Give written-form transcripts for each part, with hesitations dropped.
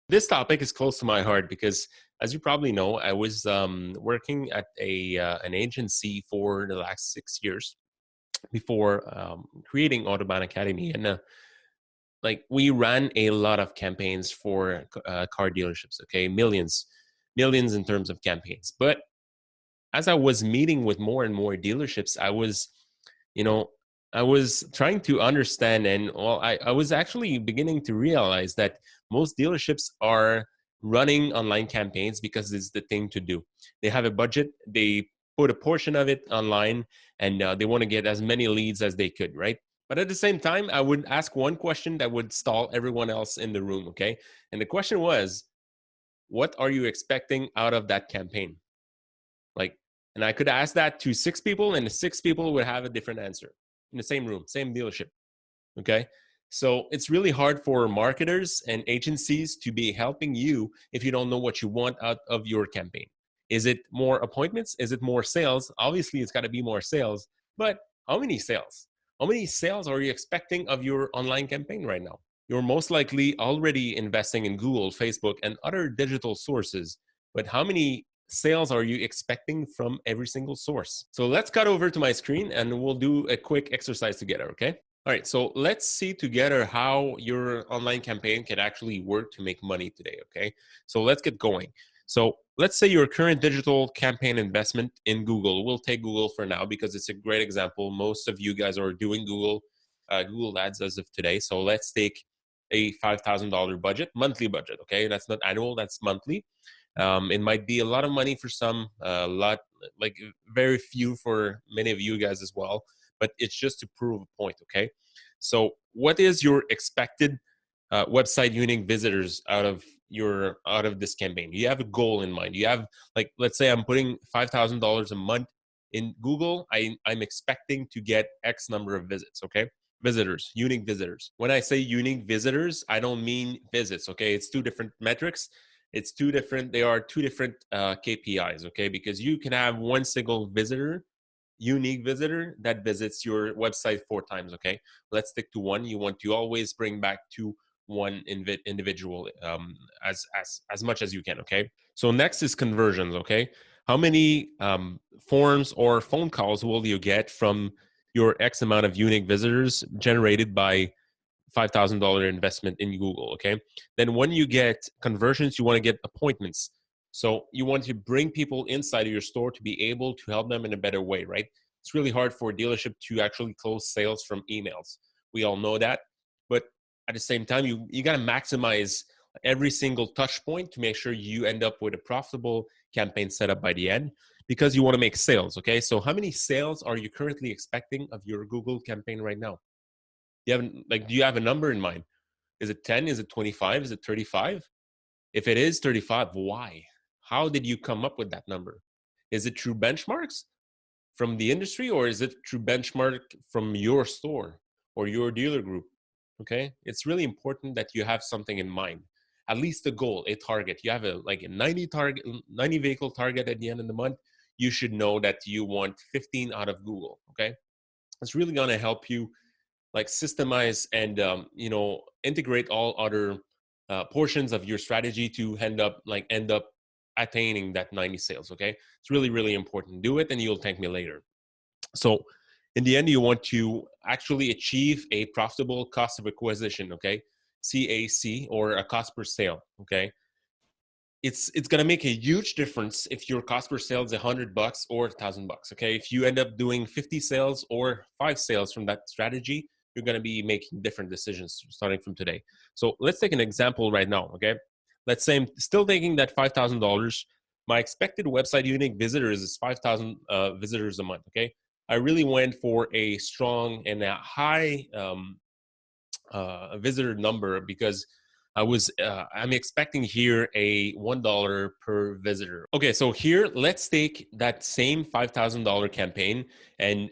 This topic is close to my heart because, as you probably know, I was working at an agency for the last 6 years before creating Autobahn Academy, and like we ran a lot of campaigns for car dealerships. Okay, millions in terms of campaigns. But as I was meeting with more and more dealerships, you know, I was trying to understand, and well, I was actually beginning to realize that most dealerships are running online campaigns because it's the thing to do. They have a budget, they put a portion of it online, and they want to get as many leads as they could, right? But at the same time, I would ask one question that would stall everyone else in the room, okay? And the question was, what are you expecting out of that campaign? Like, and I could ask that to six people, and the six people would have a different answer in the same room, same dealership. Okay. So it's really hard for marketers and agencies to be helping you if you don't know what you want out of your campaign. Is it more appointments? Is it more sales? Obviously, it's got to be more sales, but how many sales? How many sales are you expecting of your online campaign right now? You're most likely already investing in Google, Facebook, and other digital sources, but how many sales are you expecting from every single source? So let's cut over to my screen and we'll do a quick exercise together, okay? All right, so let's see together how your online campaign can actually work to make money today, okay? So let's get going. So let's say your current digital campaign investment in Google. We'll take Google for now because it's a great example. Most of you guys are doing Google Ads as of today. So let's take a $5,000 budget, monthly budget, okay? That's not annual, that's monthly. It might be a lot of money for some, a lot, like very few for many of you guys as well, but it's just to prove a point, okay? So what is your expected website unique visitors out of this campaign? You have a goal in mind. You have, like, let's say I'm putting $5,000 a month in Google. I'm expecting to get X number of visits, okay? Visitors, unique visitors. When I say unique visitors, I don't mean visits, okay? It's two different metrics. They are two different KPIs, okay? Because you can have one single unique visitor that visits your website 4 times, okay? Let's stick to one. You want to always bring back to one individual as much as you can, okay? So next is conversions, okay? How many forms or phone calls will you get from your X amount of unique visitors generated by $5,000 investment in Google, okay? Then when you get conversions, you want to get appointments. So you want to bring people inside of your store to be able to help them in a better way, right? It's really hard for a dealership to actually close sales from emails. We all know that. But at the same time, you got to maximize every single touch point to make sure you end up with a profitable campaign setup by the end, because you want to make sales, okay? So how many sales are you currently expecting of your Google campaign right now? Do you have a number in mind? Is it 10? Is it 25? Is it 35? If it is 35, why? How did you come up with that number? Is it through benchmarks from the industry, or is it through benchmark from your store or your dealer group? Okay? It's really important that you have something in mind. At least a goal, a target. You have a 90 vehicle target at the end of the month. You should know that you want 15 out of Google, okay? It's really going to help you like systemize and integrate all other portions of your strategy to end up attaining that 90 sales. Okay, it's really important. Do it and you'll thank me later. So in the end, you want to actually achieve a profitable cost of acquisition, okay? CAC, or a cost per sale, okay? It's going to make a huge difference if your cost per sale is $100 or $1,000. Okay, if you end up doing 50 sales or 5 sales from that strategy, you're going to be making different decisions starting from today. So let's take an example right now. Okay, let's say I'm still taking that $5,000. My expected website unique visitors is 5,000 visitors a month. Okay, I really went for a strong and a high visitor number because I'm expecting here a $1 per visitor. Okay, so here let's take that same $5,000 campaign and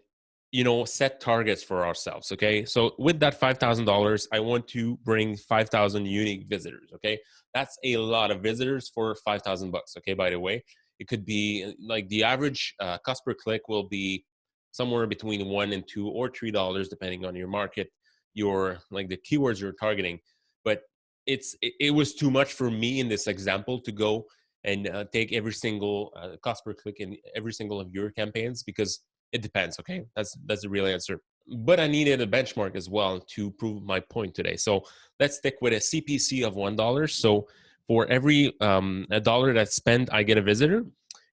set targets for ourselves. Okay, so with that $5,000, I want to bring 5,000 unique visitors. Okay, that's a lot of visitors for $5,000. Okay, by the way, it could be like the average cost per click will be somewhere between $1 and $2 or $3 depending on your market, your like the keywords you're targeting. But it was too much for me in this example to go and take every single cost per click in every single of your campaigns, because it depends. Okay, that's the real answer. But I needed a benchmark as well to prove my point today. So let's stick with a CPC of $1. So for every a dollar that's spent, I get a visitor,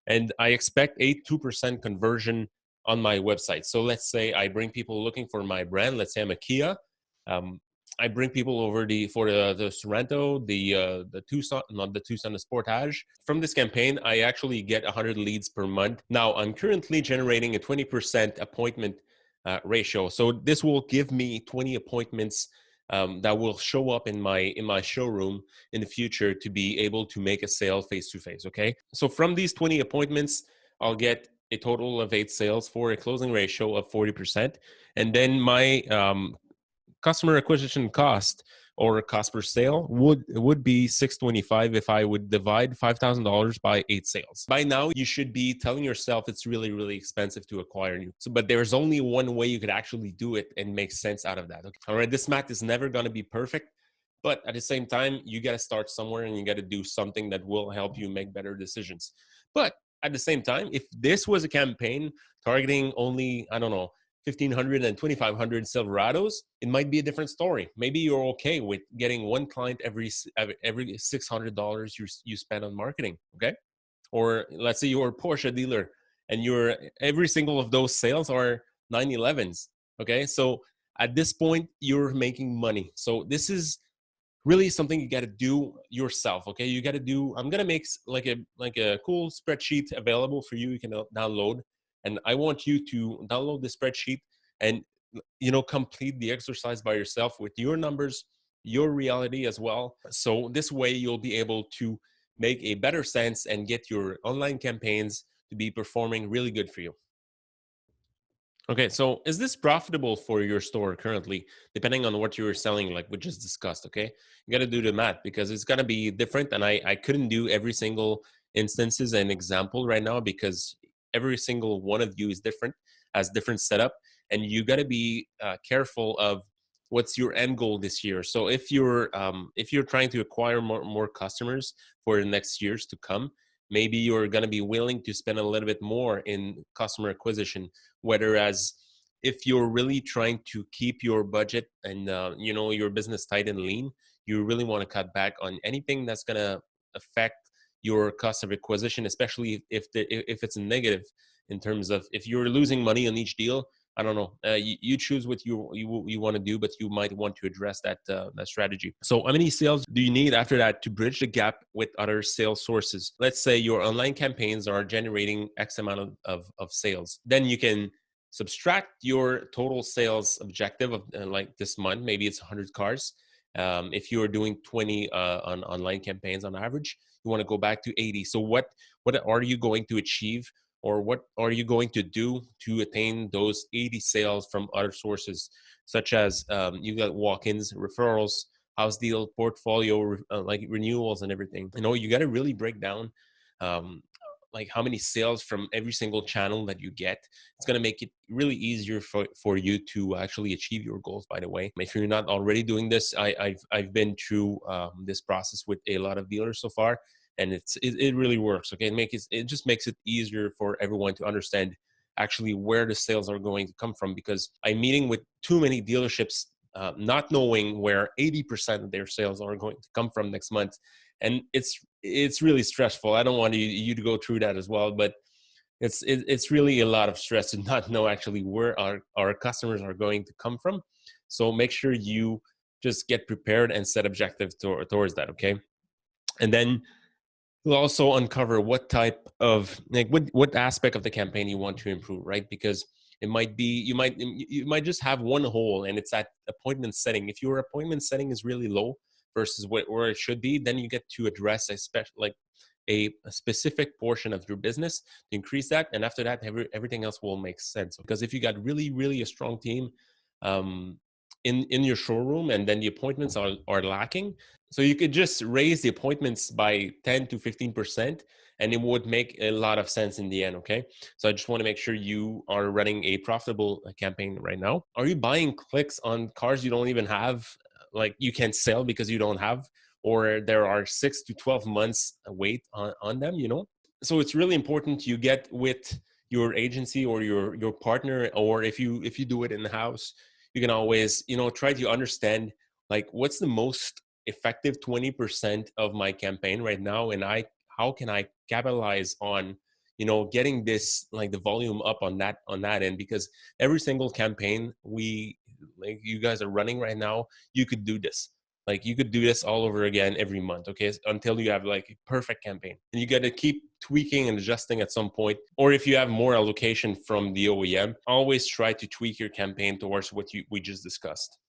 and I expect a 2% conversion on my website. So let's say I bring people looking for my brand. Let's say I'm a Kia. Um, I bring people over for the Sorento, the Tucson, not the Tucson, the Sportage. From this campaign, I actually get 100 leads per month. Now, I'm currently generating a 20% appointment ratio. So this will give me 20 appointments that will show up in my showroom in the future to be able to make a sale face to face. Okay, so from these 20 appointments, I'll get a total of 8 sales for a closing ratio of 40%, and then my customer acquisition cost or cost per sale would be $625 if I would divide $5,000 by 8 sales. By now, you should be telling yourself it's really, really expensive to acquire new. So, but there's only one way you could actually do it and make sense out of that. Okay? All right, this math is never going to be perfect, but at the same time, you got to start somewhere and you got to do something that will help you make better decisions. But at the same time, if this was a campaign targeting only, I don't know, 1,500 and 2,500 Silverados, it might be a different story. Maybe you're okay with getting one client every $600 you spend on marketing, okay? Or let's say you're a Porsche dealer and every single of those sales are 911s, okay? So at this point, you're making money. So this is really something you got to do yourself. Okay, you got to do. I'm gonna make like a cool spreadsheet available for you. You can download, and I want you to download the spreadsheet and complete the exercise by yourself with your numbers, your reality as well. So this way you'll be able to make a better sense and get your online campaigns to be performing really good for you. Okay, so is this profitable for your store currently, depending on what you're selling, like we just discussed? Okay, you got to do the math because it's gonna be different, and I couldn't do every single instances and example right now because every single one of you is different, has different setup, and you got to be careful of what's your end goal this year. So if you're trying to acquire more customers for the next years to come, maybe you're going to be willing to spend a little bit more in customer acquisition. Whereas if you're really trying to keep your budget and your business tight and lean, you really want to cut back on anything that's going to affect your cost of acquisition, especially if it's a negative in terms of if you're losing money on each deal. I don't know. You choose what you want to do, but you might want to address that strategy. So, how many sales do you need after that to bridge the gap with other sales sources? Let's say your online campaigns are generating X amount of sales. Then you can subtract your total sales objective of like this month. Maybe it's 100 cars. If you're doing 20 on online campaigns on average, you want to go back to 80. So, what are you going to achieve? Or what are you going to do to attain those 80 sales from other sources, such as you got walk-ins, referrals, house deal, portfolio, like renewals and everything. You got to really break down um, like how many sales from every single channel that you get. It's going to make it really easier for you to actually achieve your goals, by the way. If you're not already doing this, I've been through this process with a lot of dealers so far, and it really works. Okay, it just makes it easier for everyone to understand actually where the sales are going to come from, because I'm meeting with too many dealerships not knowing where 80% of their sales are going to come from next month, and it's really stressful. I don't want you to go through that as well, but it's really a lot of stress to not know actually where our customers are going to come from. So make sure you just get prepared and set objectives towards that. Okay, and then we'll also uncover what type of like what aspect of the campaign you want to improve, right? Because it might be you might just have one hole, and it's at appointment setting. If your appointment setting is really low versus where it should be, then you get to address a specific portion of your business to increase that, and after that, everything else will make sense. Because if you got really a strong team um, in your showroom, and then the appointments are lacking, so you could just raise the appointments by 10 to 15%, and it would make a lot of sense in the end. Okay, so I just want to make sure you are running a profitable campaign right now. Are you buying clicks on cars you don't even have, like you can't sell because you don't have or there are 6 to 12 months wait on them, you know. So it's really important you get with your agency or your partner, or if you do it in the house, you can always, you know, try to understand like what's the most effective 20% of my campaign right now, and I how can I capitalize on, you know, getting this like the volume up on that end. Because every single campaign we like you guys are running right now, you could do this. Like you could do this all over again every month, okay, until you have like a perfect campaign. And you got to keep tweaking and adjusting at some point. Or if you have more allocation from the OEM, always try to tweak your campaign towards what we just discussed.